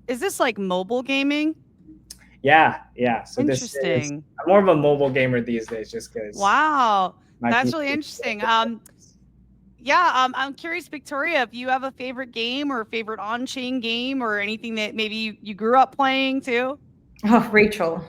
is this like mobile gaming? Yeah. So interesting. I'm more of a mobile gamer these days, just because. Wow, that's really interesting. Yeah, I'm curious, Viktoriya, if you have a favorite game or a favorite on-chain game or anything that maybe you grew up playing too. Oh, Rachel,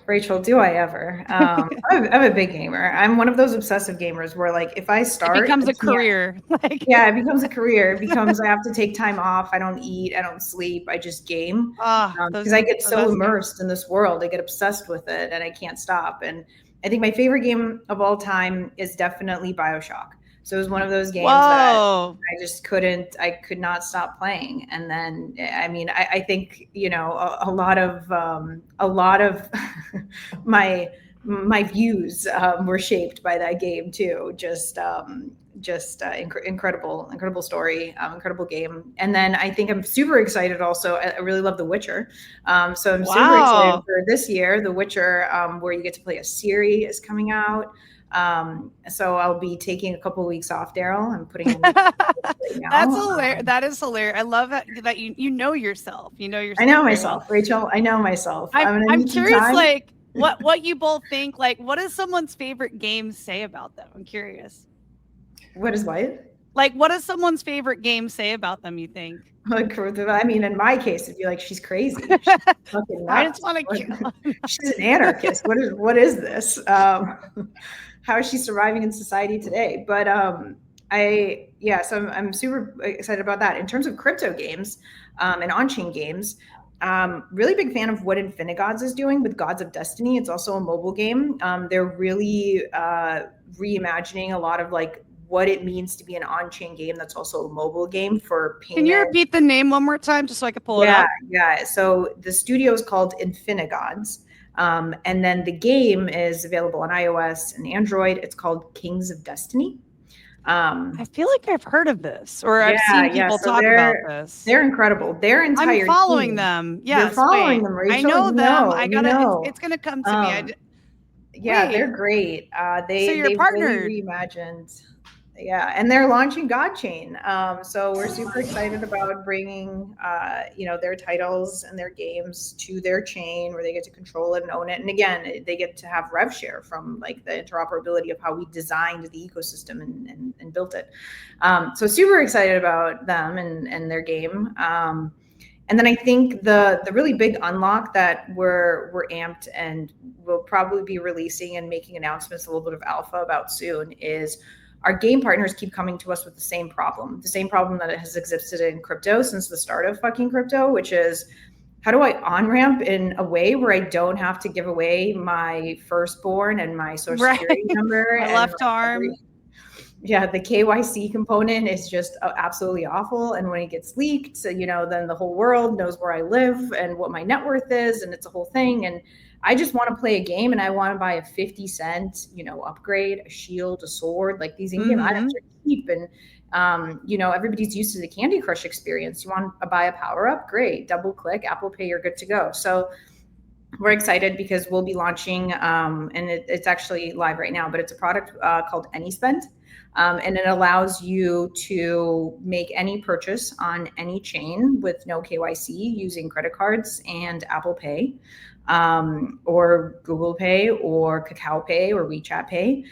do I ever? I'm a big gamer. I'm one of those obsessive gamers where, like, if I It start, becomes I a can't. career. Like, Yeah, it becomes a career. It becomes I have to take time off. I don't eat. I don't sleep. I just game because I get the so best games. immersed in this world. I get obsessed with it, and I can't stop. And I think my favorite game of all time is definitely BioShock. So it was one of those games that Whoa. I just couldn't. I could not stop playing. And then, I mean, I think a lot of my views were shaped by that game too. Incredible story, incredible game. And then I think I'm super excited also. I really love The Witcher. So I'm super excited Wow. for this year. The Witcher, where you get to play a Ciri, is coming out. So I'll be taking a couple of weeks off, Daryl. I'm putting in right That's now. hilarious. That is hilarious. I love that you know yourself. You know I yourself know very well. myself, Rachel. I know myself. I'm gonna I'm need some curious, time. like what you both think. Like, what does someone's favorite game say about them? I'm curious. What is what? Like, what does someone's favorite game say about them, you think? Like, I mean, in my case, it'd be like, she's crazy. She's fucking I nuts. just want to kill. She's an anarchist. What is this? How is she surviving in society today? But so I'm super excited about that. In terms of crypto games and on-chain games, really big fan of what Infinigods is doing with Gods of Destiny. It's also a mobile game. They're really reimagining a lot of like what it means to be an on-chain game that's also a mobile game for payment. Can you repeat the name one more time just so I can pull it up? Yeah. So the studio is called Infinigods. And then the game is available on iOS and Android. It's called Kings of Destiny. I feel like I've heard of this, or I've seen people so talk about this. They're incredible. Their entire I'm following team, them. Yes, you're following them, Rachel. I know them. I gotta. know. It's gonna come to me. They're great. So They you're partnered. really reimagined. Yeah, and they're launching Godchain. So we're super excited about bringing, their titles and their games to their chain where they get to control it and own it. And again, they get to have rev share from like the interoperability of how we designed the ecosystem and built it. So super excited about them and their game. And then I think the really big unlock that we're amped and we'll probably be releasing and making announcements, a little bit of alpha about soon, is our game partners keep coming to us with the same problem that has existed in crypto since the start of fucking crypto, which is, how do I on-ramp in a way where I don't have to give away my firstborn and my social security number? My left arm. Yeah, the KYC component is just absolutely awful. And when it gets leaked, so, then the whole world knows where I live and what my net worth is, and it's a whole thing. And I just want to play a game and I want to buy a 50-cent, upgrade, a shield, a sword, like these in-game items are cheap. And, everybody's used to the Candy Crush experience. You want to buy a power-up? Great. Double click, Apple Pay, you're good to go. So we're excited because we'll be launching, and it's actually live right now, but it's a product called AnySpend. And it allows you to make any purchase on any chain with no KYC using credit cards and Apple Pay, or Google Pay or Kakao Pay or WeChat Pay.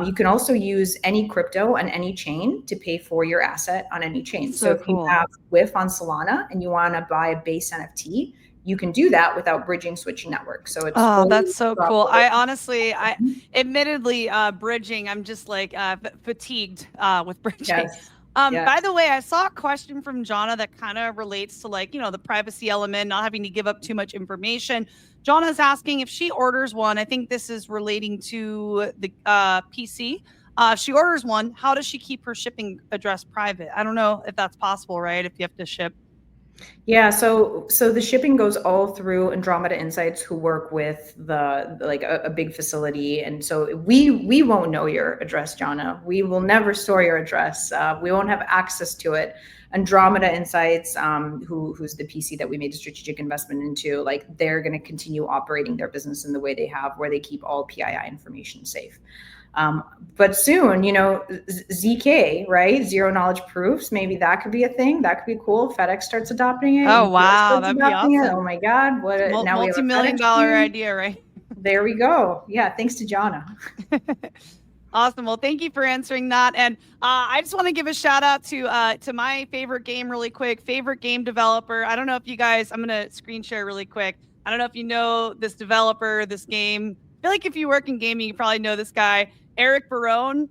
You can also use any crypto on any chain to pay for your asset on any chain. So if you have WIF on Solana and you want to buy a base NFT, you can do that without bridging switching network. So it's that's so cool. I honestly, admittedly, bridging, I'm just like fatigued with bridging. Yes. By the way, I saw a question from Jonna that kind of relates to like, the privacy element, not having to give up too much information. Jonna's asking if she orders one. I think this is relating to the PC. If she orders one, how does she keep her shipping address private? I don't know if that's possible, right? If you have to ship. Yeah, so the shipping goes all through Andromeda Insights, who work with a big facility, and so we won't know your address, Jonna. We will never store your address. We won't have access to it. Andromeda Insights, who's the PC that we made a strategic investment into, like they're going to continue operating their business in the way they have, where they keep all PII information safe. But soon, ZK, right? Zero knowledge proofs. Maybe that could be a thing. That could be cool. FedEx starts adopting it. Oh, wow. That'd be awesome. Oh my God. Now multi-million dollar idea, right? There we go. Yeah. Thanks to Jonna. Awesome. Well, thank you for answering that. And I just want to give a shout out to my favorite game really quick, favorite game developer. I don't know if you guys, I'm going to screen share really quick. I don't know if you know this developer, this game. I feel like if you work in gaming, you probably know this guy, Eric Barone.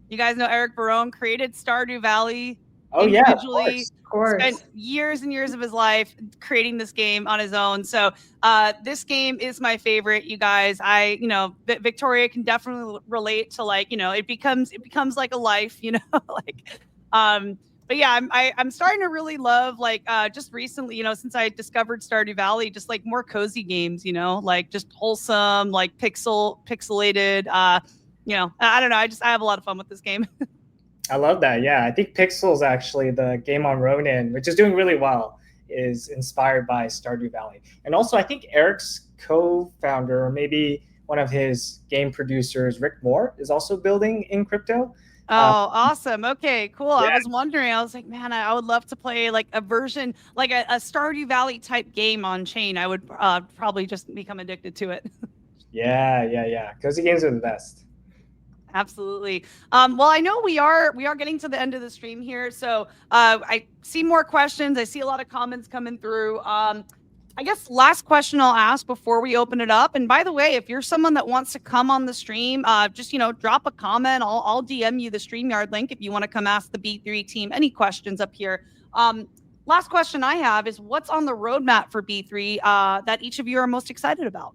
You guys know Eric Barone created Stardew Valley Oh yeah, of individually, course. Of course. spent years and years of his life creating this game on his own. So this game is my favorite, you guys. Viktoriya can definitely relate to, like, it becomes like a life, like but yeah, I'm starting to really love, like, just recently, since I discovered Stardew Valley, just like more cozy games, like just wholesome, like pixelated, I don't know. I have a lot of fun with this game. I love that. Yeah, I think Pixels, actually, the game on Ronin, which is doing really well, is inspired by Stardew Valley. And also, I think Eric's co-founder, or maybe one of his game producers, Rick Moore, is also building in crypto. Oh, awesome. Okay, cool. Yeah. I was wondering, I was like, man, I would love to play like a version, like a Stardew Valley type game on chain. I would probably just become addicted to it. Yeah. Cozy games are the best. Absolutely. Well, I know we are getting to the end of the stream here, so I see more questions. I see a lot of comments coming through. I guess last question I'll ask before we open it up. And by the way, if you're someone that wants to come on the stream, just drop a comment. I'll DM you the StreamYard link if you want to come ask the B3 team any questions up here. Last question I have is, what's on the roadmap for B3 that each of you are most excited about?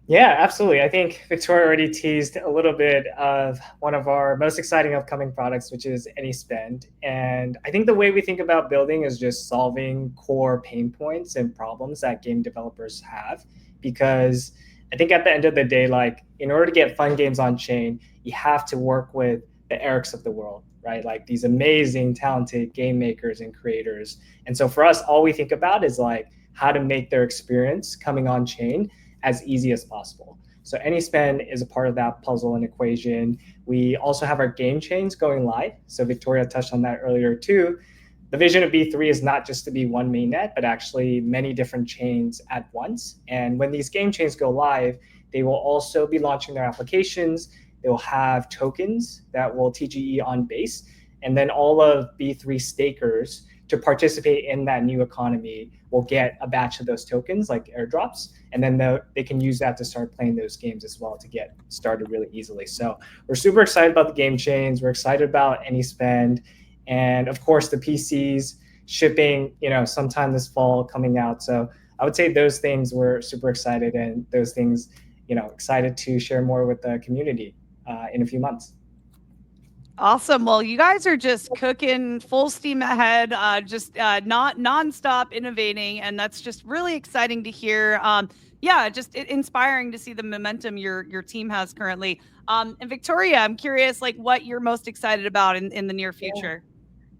Yeah, absolutely. I think Viktoriya already teased a little bit of one of our most exciting upcoming products, which is AnySpend. And I think the way we think about building is just solving core pain points and problems that game developers have. Because I think at the end of the day, like, in order to get fun games on chain, you have to work with the Erics of the world, right? Like these amazing, talented game makers and creators. And so for us, all we think about is like how to make their experience coming on chain as easy as possible. So AnySpend is a part of that puzzle and equation. We also have our game chains going live. So Viktoriya touched on that earlier too. The vision of B3 is not just to be one mainnet, but actually many different chains at once. And when these game chains go live, they will also be launching their applications. They will have tokens that will TGE on base. And then all of B3 stakers to participate in that new economy will get a batch of those tokens, like airdrops, and then they can use that to start playing those games as well to get started really easily. So we're super excited about the game chains. We're excited about AnySpend, and of course the PCs shipping, sometime this fall coming out. So I would say those things we're super excited, and those things, excited to share more with the community in a few months. Awesome. Well, you guys are just cooking full steam ahead, not nonstop innovating. And that's just really exciting to hear. Just inspiring to see the momentum your team has currently. And Viktoriya, I'm curious, like, what you're most excited about in the near future.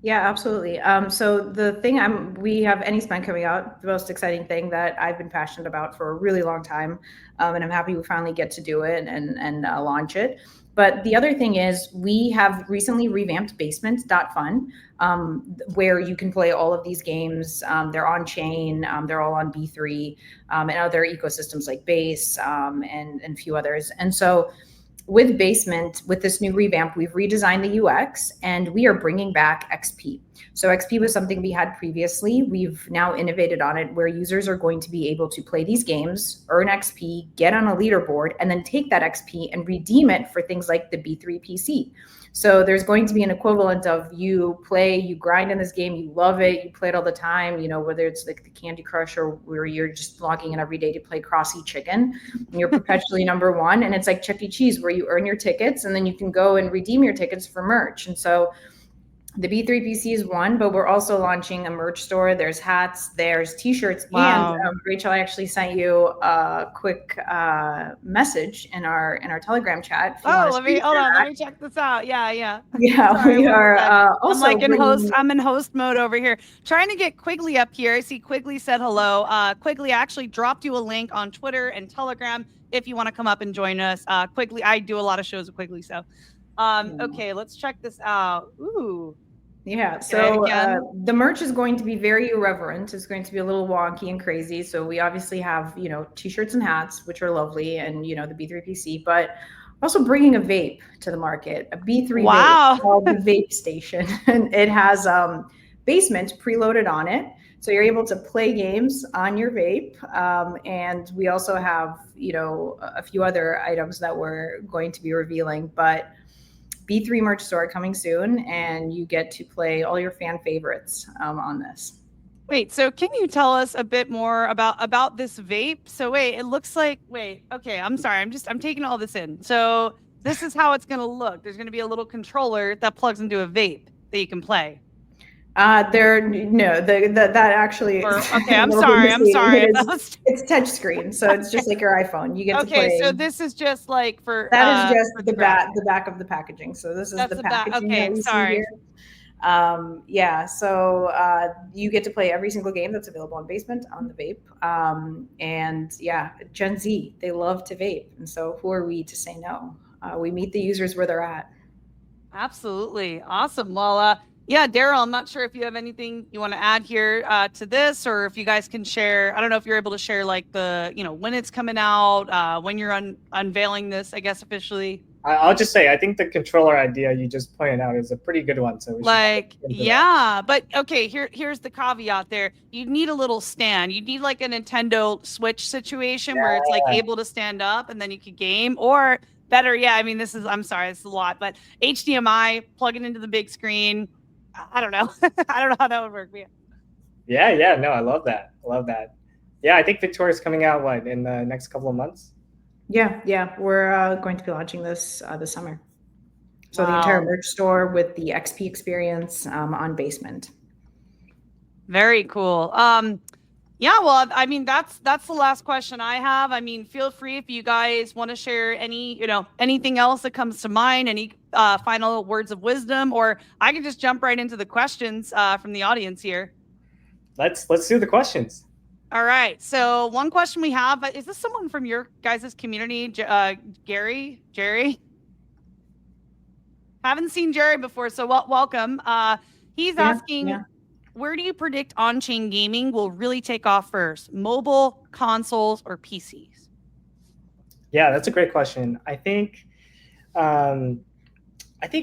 Yeah, absolutely. So the thing we have AnySpend coming out, the most exciting thing that I've been passionate about for a really long time. And I'm happy we finally get to do it and launch it. But the other thing is, we have recently revamped basement.fun, where you can play all of these games. They're on chain, they're all on B3, and other ecosystems like Base, and a few others. And so with Basement, with this new revamp, we've redesigned the UX and we are bringing back XP. So XP was something we had previously. We've now innovated on it, where users are going to be able to play these games, earn XP, get on a leaderboard, and then take that XP and redeem it for things like the B3 PC. So there's going to be an equivalent of you play, you grind in this game, you love it, you play it all the time, whether it's like the Candy Crush or where you're just logging in every day to play Crossy Chicken, and you're perpetually number one. And it's like Chuck E. Cheese, where you earn your tickets and then you can go and redeem your tickets for merch. And so the B3 PC is one, but we're also launching a merch store. There's hats, there's t-shirts. Wow. And Rachel, I actually sent you a quick message in our Telegram chat. Let me check this out. Yeah. Sorry, we are also I'm in host mode over here, trying to get Quigley up here. I see Quigley said hello. Quigley actually dropped you a link on Twitter and Telegram if you want to come up and join us. Quigley, I do a lot of shows with Quigley, so okay, let's check this out. Ooh. Yeah, so the merch is going to be very irreverent. It's going to be a little wonky and crazy. So we obviously have, t-shirts and hats, which are lovely, and, the B3 PC. But Also bringing a vape to the market, a B3 Wow. vape called the Vape Station. And it has Basement preloaded on it. So you're able to play games on your vape. And we also have, a few other items that we're going to be revealing. But B3 merch store coming soon, and you get to play all your fan favorites on this. Wait, so can you tell us a bit more about this vape? So wait, it looks like okay, I'm sorry. I'm taking all this in. So this is how it's going to look. There's going to be a little controller that plugs into a vape that you can play. That actually. Okay, I'm sorry. It's touch screen, so it's just like your iPhone. You get to play. Okay, so this is just like for that is just the back of the packaging. So this is That's the packaging okay, that we sorry. see here. So you get to play every single game that's available on Basement on the vape. And yeah, Gen Z, they love to vape, and so who are we to say no? We meet the users where they're at. Absolutely. Awesome. Well, yeah, Daryl, I'm not sure if you have anything you want to add here to this, or if you guys can share. I don't know if you're able to share like the, when it's coming out, when you're unveiling this, I guess, officially. I'll just say, I think the controller idea you just pointed out is a pretty good one. So we but okay, here's the caveat there. You need a little stand. You need like a Nintendo Switch situation where it's like able to stand up and then you can game, or better, I mean, I'm sorry, it's a lot, but HDMI, plug it into the big screen. I don't know. I don't know how that would work. Yeah. No, I love that. Yeah, I think Viktoriya's coming out, in the next couple of months? Yeah. We're going to be launching this summer. So the entire merch store with the XP experience on Basement. Very cool. Yeah, well, I mean, that's the last question I have. I mean, feel free if you guys want to share anything else that comes to mind, any final words of wisdom, or I can just jump right into the questions from the audience here. Let's do the questions. All right. So one question we have, is this someone from your guys' community? Jerry? Haven't seen Jerry before, so welcome. He's asking, where do you predict on-chain gaming will really take off first? Mobile, consoles, or PCs? Yeah, that's a great question. I think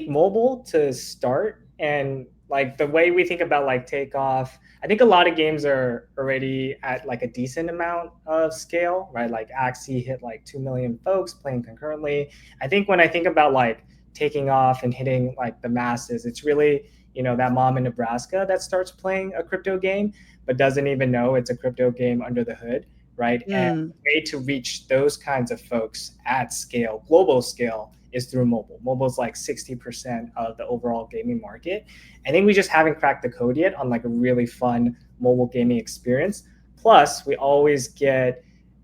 mobile to start, and like the way we think about takeoff, I think a lot of games are already at a decent amount of scale, right? Like Axie hit 2 million folks playing concurrently. I think when I think about taking off and hitting the masses, it's really that mom in Nebraska that starts playing a crypto game but doesn't even know it's a crypto game under the hood, right? And the way to reach those kinds of folks at scale, global scale, is through mobile. Mobile is 60% of the overall gaming market. I think we just haven't cracked the code yet on a really fun mobile gaming experience. Plus, we always get,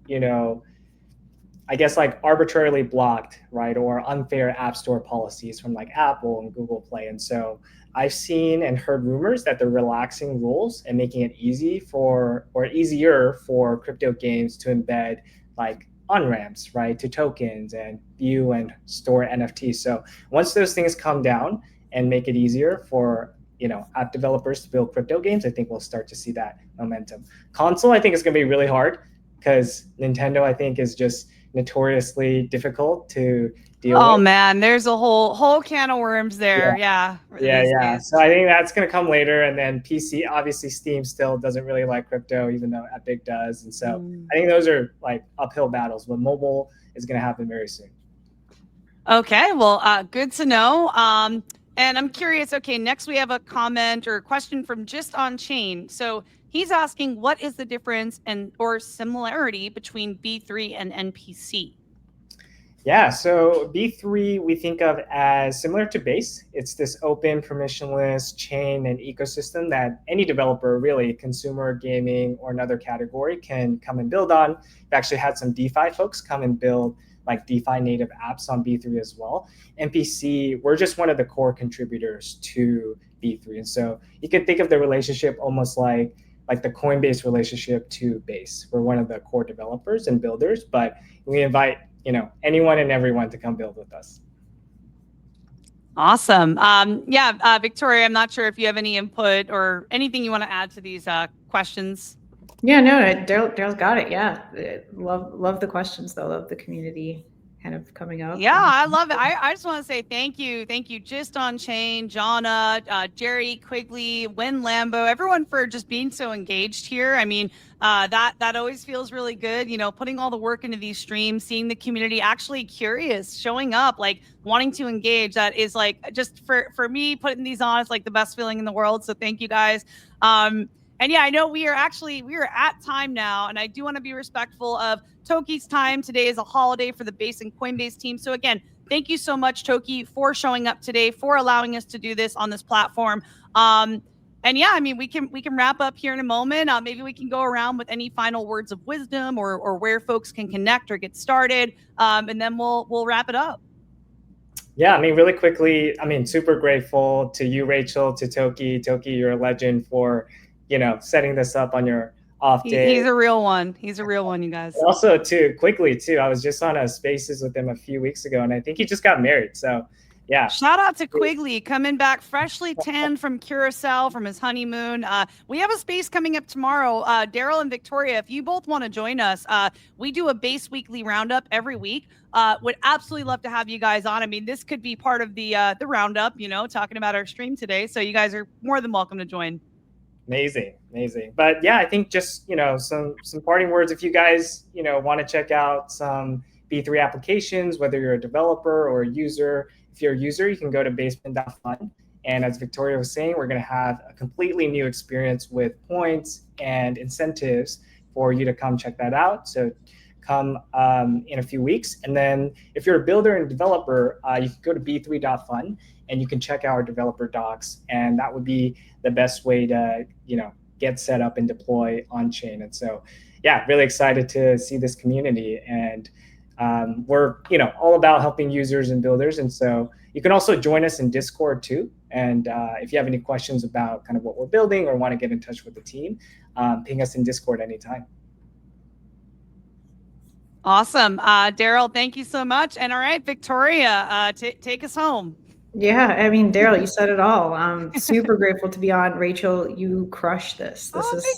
I guess arbitrarily blocked, right, or unfair app store policies from Apple and Google Play. And so I've seen and heard rumors that they're relaxing rules and making it easier for crypto games to embed on-ramps, right, to tokens and view and store NFTs. So once those things come down and make it easier for app developers to build crypto games, I think we'll start to see that momentum. Console, I think, is going to be really hard because Nintendo, I think, is just notoriously difficult to deal with. Oh man, there's a whole can of worms there. Yeah. So I think that's going to come later. And then PC, obviously Steam still doesn't really like crypto, even though Epic does. And so I think those are uphill battles, but mobile is going to happen very soon. Okay, well, good to know. And I'm curious, okay, next we have a comment or a question from Just On Chain. So he's asking, what is the difference or similarity between B3 and NPC? Yeah, so B3 we think of as similar to Base. It's this open, permissionless chain and ecosystem that any developer, really, consumer, gaming, or another category, can come and build on. We've actually had some DeFi folks come and build DeFi native apps on B3 as well. NPC, we're just one of the core contributors to B3. And so you can think of the relationship almost like the Coinbase relationship to Base. We're one of the core developers and builders, but we invite anyone and everyone to come build with us. Awesome. Viktoriya, I'm not sure if you have any input or anything you want to add to these questions. Yeah, no, Daryl's got it. Yeah, love the questions though. Love the community kind of coming up. Yeah, I love it. I just want to say thank you. Thank you, Just Onchain, Jonna, Jerry, Quigley, Win Lambo, everyone for just being so engaged here. I mean, that always feels really good, you know, putting all the work into these streams, seeing the community actually curious, showing up, like wanting to engage. That is like, just for me, putting these on is like the best feeling in the world. So thank you guys. And yeah, I know we are at time now, and I do want to be respectful of Toki's time. Today is a holiday for the Base and Coinbase team. So again, thank you so much, Toki, for showing up today, for allowing us to do this on this platform. And yeah, I mean, we can wrap up here in a moment. Maybe we can go around with any final words of wisdom or where folks can connect or get started, and then we'll wrap it up. Yeah, I mean, really quickly, I mean, super grateful to you, Rachel, to Toki. Toki, you're a legend for, you know, setting this up on your off day. He's a real one. He's a real one, you guys. Also, quickly, I was just on a Spaces with him a few weeks ago, and I think he just got married. So, yeah. Shout out to Quigley, coming back freshly tanned from Curacao from his honeymoon. We have a space coming up tomorrow. Daryl and Viktoriya, if you both want to join us, we do a Base Weekly Roundup every week. Would absolutely love to have you guys on. I mean, this could be part of the roundup, you know, talking about our stream today. So you guys are more than welcome to join. Amazing. But yeah, I think just, you know, some parting words. If you guys, you know, want to check out some B3 applications, whether you're a developer or a user, if you're a user, you can go to basement.fun. And as Viktoriya was saying, we're going to have a completely new experience with points and incentives for you to come check that out. So come in a few weeks. And then if you're a builder and developer, you can go to b3.fun and you can check out our developer docs. And that would be the best way to, you know, get set up and deploy on chain. And so, yeah, really excited to see this community. And we're, you know, all about helping users and builders. And so you can also join us in Discord too. And if you have any questions about kind of what we're building or want to get in touch with the team, ping us in Discord anytime. Awesome. Daryl, thank you so much. And all right, Viktoriya, take us home. Yeah, I mean, Daryl, you said it all. I'm super grateful to be on. Rachel, you crushed this.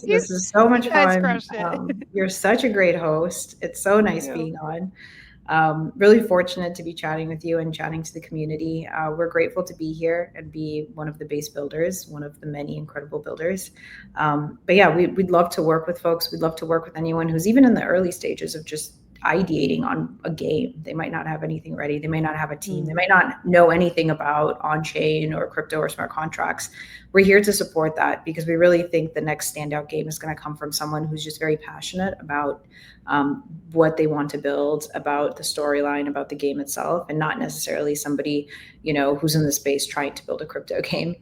This is so much fun. You're such a great host. It's so nice being on. Really fortunate to be chatting with you and chatting to the community. We're grateful to be here and be one of the base builders, one of the many incredible builders. But yeah, we'd love to work with folks. We'd love to work with anyone who's even in the early stages of just ideating on a game. They might not have anything ready. They may not have a team. They might not know anything about on-chain or crypto or smart contracts. We're here to support that because we really think the next standout game is going to come from someone who's just very passionate about what they want to build, about the storyline, about the game itself, and not necessarily somebody, you know, who's in the space trying to build a crypto game.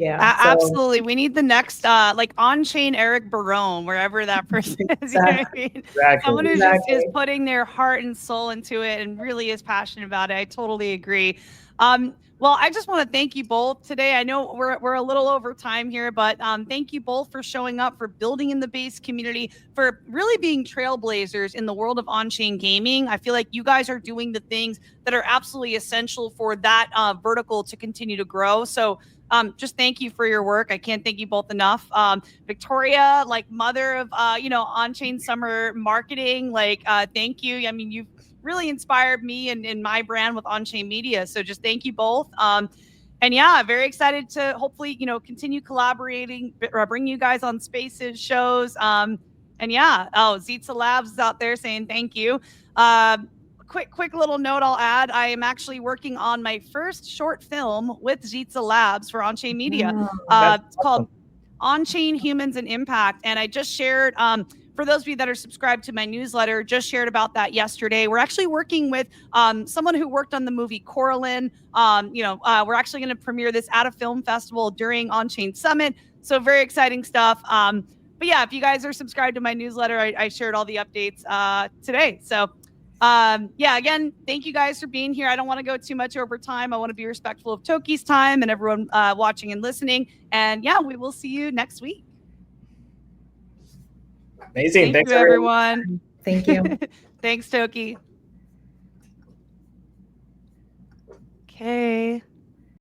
Yeah, absolutely. We need the next, like on-chain Eric Barone, wherever that person is. You know what I mean? Exactly. Someone who just is putting their heart and soul into it and really is passionate about it. I totally agree. Well, I just want to thank you both today. I know we're a little over time here, but thank you both for showing up, for building in the base community, for really being trailblazers in the world of on-chain gaming. I feel like you guys are doing the things that are absolutely essential for that vertical to continue to grow. So just thank you for your work. I can't thank you both enough. Viktoriya, like mother of, you know, on-chain summer marketing, like thank you. I mean, you've really inspired me and my brand with on-chain media. So just thank you both. And yeah, very excited to hopefully, you know, continue collaborating, bring you guys on spaces, shows. And yeah, Zitza Labs is out there saying thank you. Quick little note I'll add. I am actually working on my first short film with Zitza Labs for On-Chain Media. It's called On-Chain Humans and Impact. And I just shared, for those of you that are subscribed to my newsletter, just shared about that yesterday. We're actually working with someone who worked on the movie Coraline. You know, we're actually going to premiere this at a film festival during On-Chain Summit. So very exciting stuff. But yeah, if you guys are subscribed to my newsletter, I shared all the updates today. So yeah, again, thank you guys for being here. I don't want to go too much over time. I want to be respectful of Toki's time and everyone watching and listening. And yeah, we will see you next week. Amazing. Thanks, everyone. Thank you. Thanks, Toki. Okay.